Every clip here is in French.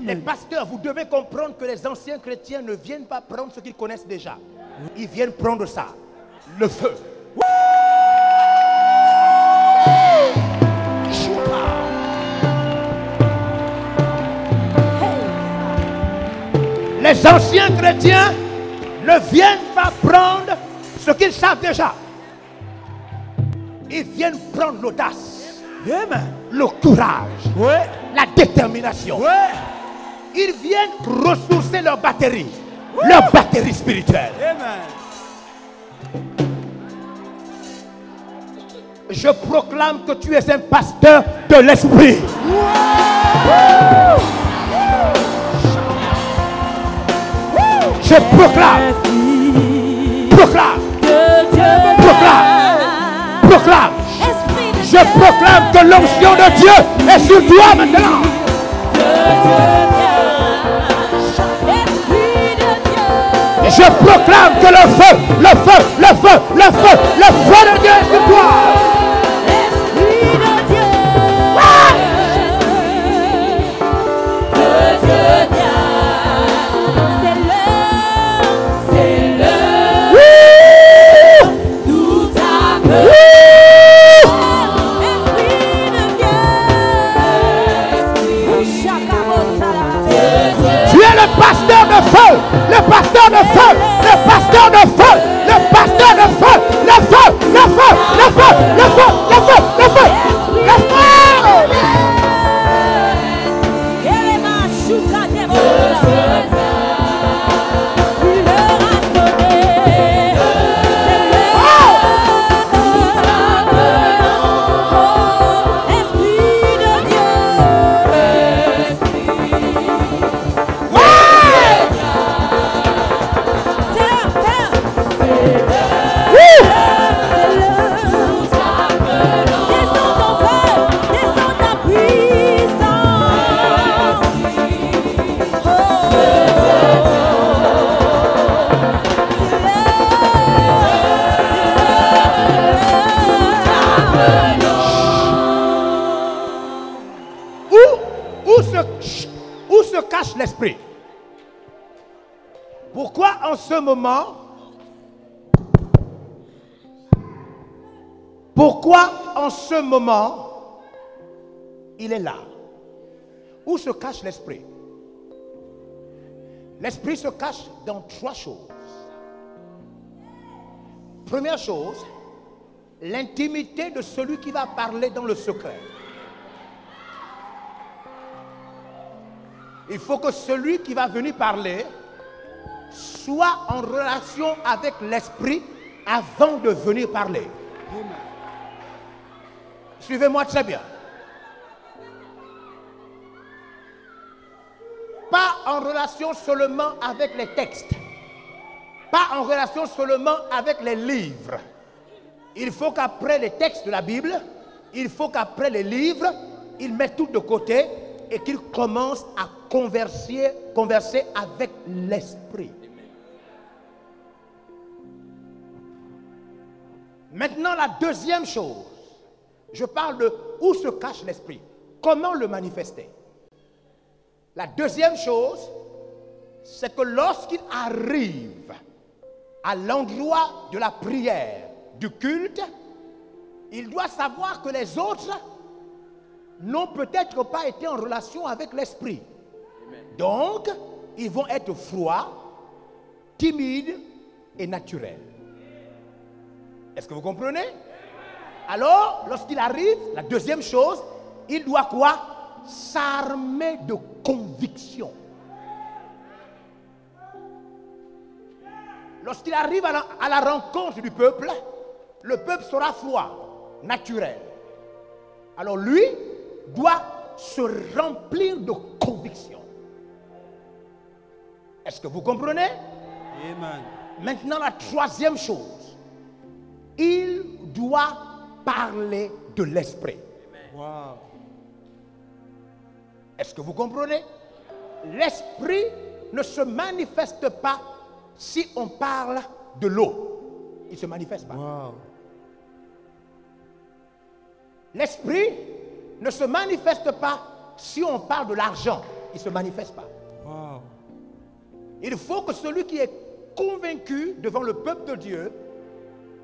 Les pasteurs, vous devez comprendre que les anciens chrétiens ne viennent pas prendre ce qu'ils connaissent déjà. Ils viennent prendre ça, le feu. Les anciens chrétiens ne viennent pas prendre ce qu'ils savent déjà. Ils viennent prendre l'audace, le courage, la détermination. Ils viennent ressourcer leur batterie spirituelle. Je proclame que tu es un pasteur de l'esprit. Je proclame. Je proclame que l'onction de Dieu est sur toi maintenant. Je proclame que le feu de Dieu est sur toi. Pasteur de feu, le pasteur de feu, le pasteur de feu, le pasteur de feu, le feu, le feu, le feu, le feu, le feu, le feu, le feu. Où se cache l'esprit? Pourquoi en ce moment? Pourquoi en ce moment il est là? Où se cache l'esprit? L'esprit se cache dans trois choses. Première chose, l'intimité de celui qui va parler dans le secret. Il faut que celui qui va venir parler soit en relation avec l'esprit avant de venir parler. Suivez-moi très bien. Pas en relation seulement avec les textes. Pas en relation seulement avec les livres. Il faut qu'après les textes de la Bible, il faut qu'après les livres, il met tout de côté et qu'il commence à converser avec l'esprit. Maintenant, la deuxième chose, je parle de où se cache l'esprit. Comment le manifester? La deuxième chose, c'est que lorsqu'il arrive à l'endroit de la prière, du culte, il doit savoir que les autres n'ont peut-être pas été en relation avec l'esprit. Donc, ils vont être froids, timides et naturels. Est-ce que vous comprenez? Alors, lorsqu'il arrive, la deuxième chose, il doit quoi? S'armer de conviction. Lorsqu'il arrive à la rencontre du peuple, le peuple sera froid, naturel. Alors lui doit se remplir de conviction. Est-ce que vous comprenez? Amen. Maintenant, la troisième chose, il doit parler de l'esprit. Wow. Est-ce que vous comprenez? L'esprit ne se manifeste pas si on parle de l'eau. Il ne se manifeste pas. Wow. L'esprit ne se manifeste pas si on parle de l'argent. il ne se manifeste pas. Wow. Il faut que celui qui est convaincu devant le peuple de Dieu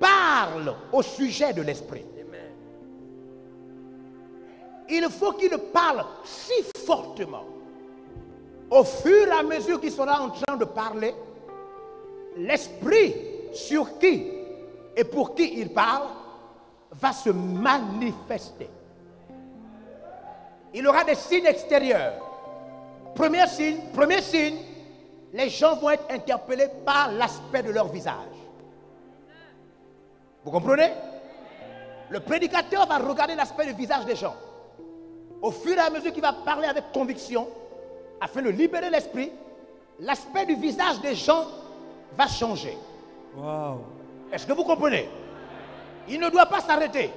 parle au sujet de l'esprit. Il faut qu'il parle si fortement. Au fur et à mesure qu'il sera en train de parler, l'esprit sur qui et pour qui il parle va se manifester. Il aura des signes extérieurs. Premier signe, les gens vont être interpellés par l'aspect de leur visage. Vous comprenez? Le prédicateur va regarder l'aspect du visage des gens. Au fur et à mesure qu'il va parler avec conviction, afin de libérer l'esprit, l'aspect du visage des gens va changer. Wow. Est-ce que vous comprenez? Il ne doit pas s'arrêter.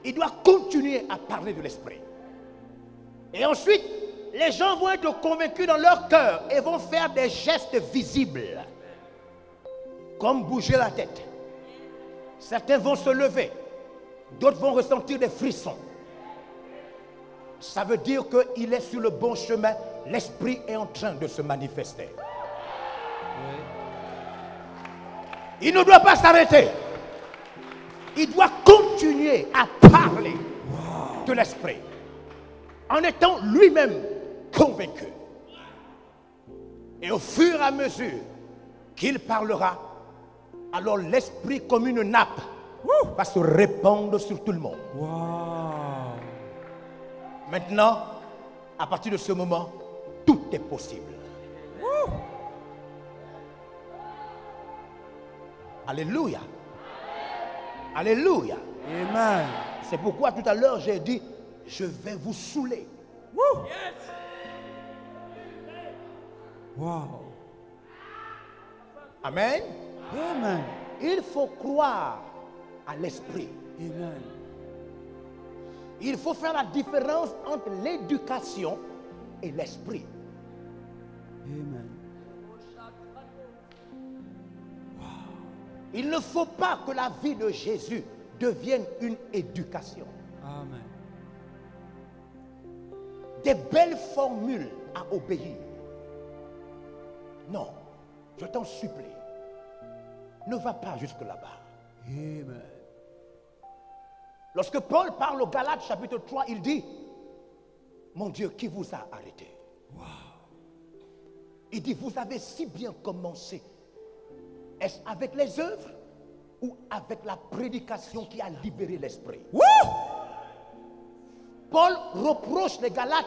Il doit continuer à parler de l'esprit. Et ensuite, les gens vont être convaincus dans leur cœur et vont faire des gestes visibles. Comme bouger la tête. Certains vont se lever. D'autres vont ressentir des frissons. Ça veut dire qu'il est sur le bon chemin. L'esprit est en train de se manifester. Oui. Il ne doit pas s'arrêter. Il doit continuer à parler de l'esprit en étant lui-même convaincu. Et au fur et à mesure qu'il parlera, alors l'esprit comme une nappe va se répandre sur tout le monde. Wow. Maintenant, à partir de ce moment, tout est possible. Alléluia. Alléluia. Amen. C'est pourquoi tout à l'heure j'ai dit, je vais vous saouler. Wow. Amen. Amen. Il faut croire à l'esprit. Amen. Il faut faire la différence entre l'éducation et l'esprit. Amen. Il ne faut pas que la vie de Jésus devienne une éducation. Amen. Des belles formules à obéir. Non, je t'en supplie. Ne va pas jusque là-bas. Amen. Lorsque Paul parle au Galates chapitre 3, il dit, mon Dieu, qui vous a arrêté? Wow. Il dit, vous avez si bien commencé. Est-ce avec les œuvres ou avec la prédication qui a libéré l'esprit? Paul reproche les Galates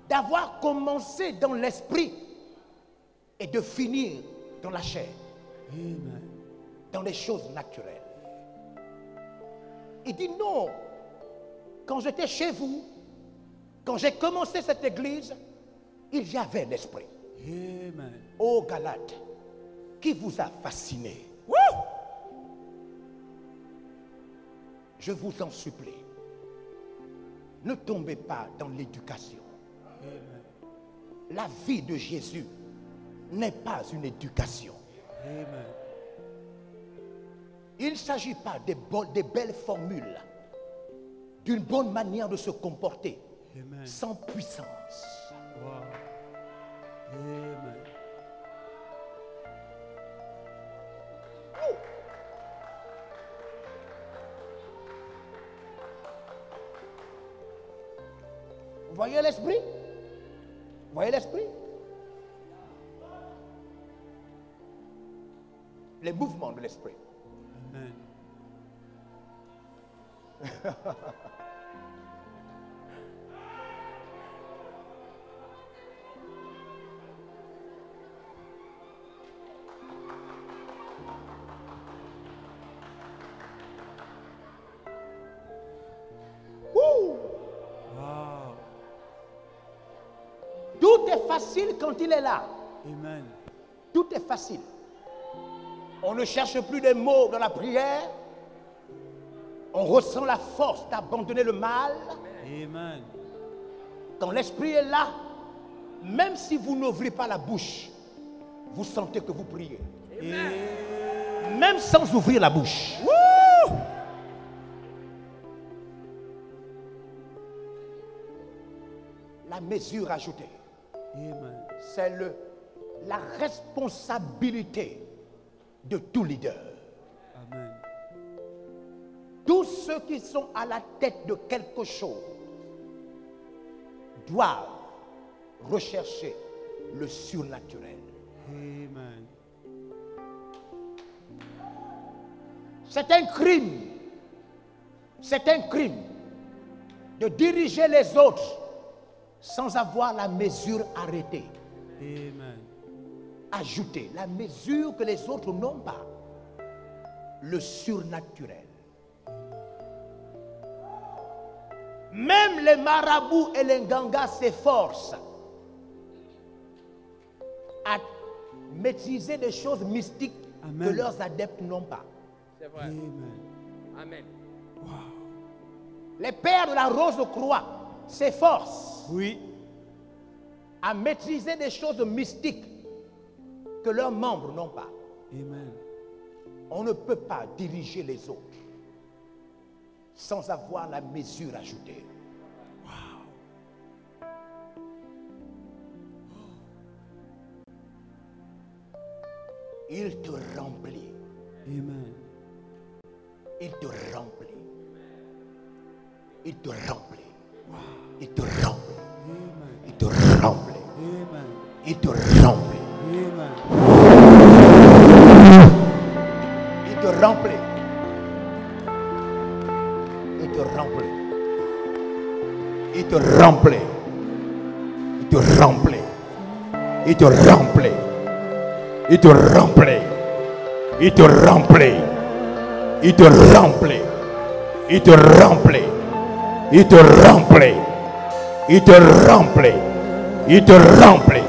d'avoir commencé dans l'esprit et de finir dans la chair. Amen. Dans les choses naturelles. Il dit non. Quand j'étais chez vous, quand j'ai commencé cette église, il y avait l'esprit. Amen. Ô Galates, qui vous a fasciné? Je vous en supplie. Ne tombez pas dans l'éducation. La vie de Jésus n'est pas une éducation. Amen. Il ne s'agit pas des belles formules, d'une bonne manière de se comporter, Amen. sans puissance. Wow. Amen. Vous voyez l'esprit? Vous voyez l'esprit? Les mouvements de l'esprit. Amen. Ouh! Wow. Tout est facile quand il est là. Amen. Tout est facile. On ne cherche plus des mots dans la prière. On ressent la force d'abandonner le mal. Amen. Quand l'esprit est là, même si vous n'ouvrez pas la bouche, vous sentez que vous priez. Amen. Même sans ouvrir la bouche. La mesure ajoutée. Amen. C'est la responsabilité de tout leader. Amen. Tous ceux qui sont à la tête de quelque chose doivent rechercher le surnaturel. Amen. C'est un crime. C'est un crime de diriger les autres sans avoir la mesure arrêtée. Amen. Ajoutée, la mesure que les autres n'ont pas. Le surnaturel. Même les marabouts et les gangas s'efforcent à maîtriser des choses mystiques Amen. que leurs adeptes n'ont pas. C'est vrai. Amen. Amen. Les pères de la Rose-Croix s'efforcent Oui. à maîtriser des choses mystiques que leurs membres n'ont pas. Amen. On ne peut pas diriger les autres sans avoir la mesure ajoutée. Il te remplit. Amen. Il te remplit. Il te remplit. Il te remplit. Amen. Il te remplit. Amen. Il te remplit. Amen. Il te remplit. Il te remplit. Il te remplit. Il te remplit. Il te remplit. Il te remplit. Il te remplit. Il te remplit. Il te remplit. Il te remplit. Il te remplit. Il te remplit.